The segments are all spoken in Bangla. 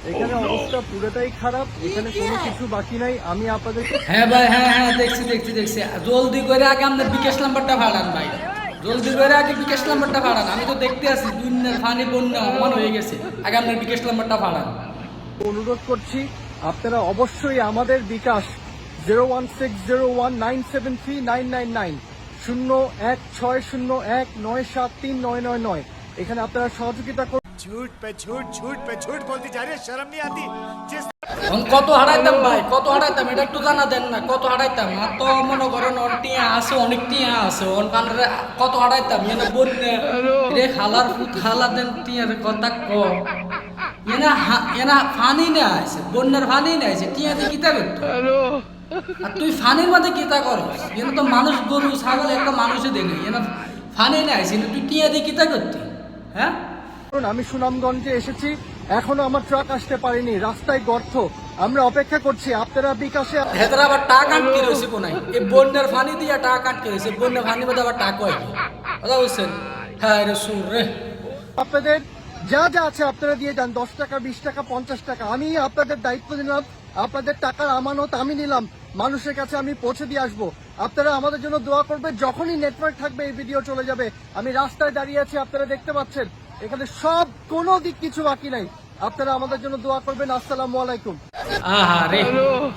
এখানে অবস্থা পুরোটাই খারাপ, এখানে কোনো কিছু বাকি নাই। আমি আপনাদেরকে হ্যাঁ ভাই, হ্যাঁ দেখছি। জলদি করে আগে আপনার বিকাশ নাম্বারটা ভাড়ান ভাই, জলদি করে আগে বিকাশ নাম্বারটা ভাড়ান। আমি তো দেখতে আছি দুনিয়ার পানি বন্যা অমান হয়ে গেছে, আগে আপনার বিকাশ নাম্বারটা ভাড়ান। অনুরোধ করছি আপনারা অবশ্যই আমাদের বিকাশ 01601973999 016019739999 এখানে আপনারা সহযোগিতা করুন। झूठ बोलती जा रही है, शर्म नहीं आती। जिस এখন কত হারাইতাম ভাই, কত হারাইতাম এটা একটু জানা দেন না, কত হারাইতাম? আর তো মনে করেন টিয়া আছে, অনেক টিয়া আছে, কত হারাইতাম? এনে বন্যা রে হালার ফুট হালা দেন টিয়ার কথা এনা ফানি না আছে, বন্যার ফানি না আছে, টিয়া দিয়ে কিতা করতো? আর তুই ফানির মধ্যে কিতা করস? এনে তো মানুষ গরু ছাগল একটা মানুষে দেয়নি, এনা ফানি না আছে, তুই টিয়া দিয়ে কিতা করতি? হ্যাঁ, আমি সুনামগঞ্জে এসেছি, এখনো আমার ট্রাক আসতে পারেনি, রাস্তায় গর্ত। আমরা অপেক্ষা করছি, আপনারা বিকাশে হেতারা আবার টাকা আটকে রয়েছে কোনায়, এই বন্যার ফানি দিয়ে টাকা আটকে রয়েছে, বন্যার ফানির মধ্যে আবার টাকা হয় কথা বলছেন? হ্যাঁ রে সুর রে, আপনাদের যা যা আছে আপনারা দিয়ে যান, 10 টাকা 20 টাকা 50 টাকা। আমি আপনাদের দায়িত্ব নিলাম, আপনাদের টাকার আমানত আমি নিলাম, মানুষের কাছে আমি পৌঁছে দিয়ে আসবো। আপনারা আমাদের জন্য দোয়া করবেন। যখনই নেটওয়ার্ক থাকবে এই ভিডিও চলে যাবে। আমি রাস্তায় দাঁড়িয়ে আছি, আপনারা দেখতে পাচ্ছেন, এখানে সব কোনো দিক কিছু বাকি নাই। আপনারা আমাদের জন্য দোয়া করবেন। আসসালামু আলাইকুম। আহা রে,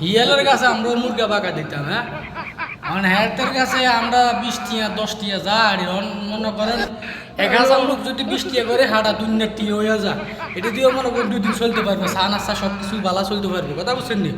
হিয়ালের কাছে আমরা মুরগা বাঁকা দিতাম, হ্যাঁ মানে হেলথের কাছে আমরা 20 টিয়া 10 টিয়া যা মনে করেন 1000 লোক যদি 20 টিয়া করে হাঁটা দুনিয়ার টিয়া হয়ে যা, এটা দিয়েও মনে করেন 2 দিন চলতে পারবে, চা নাস্তা সবকিছু বালা চলতে পারবে কথা বুঝছেন নি?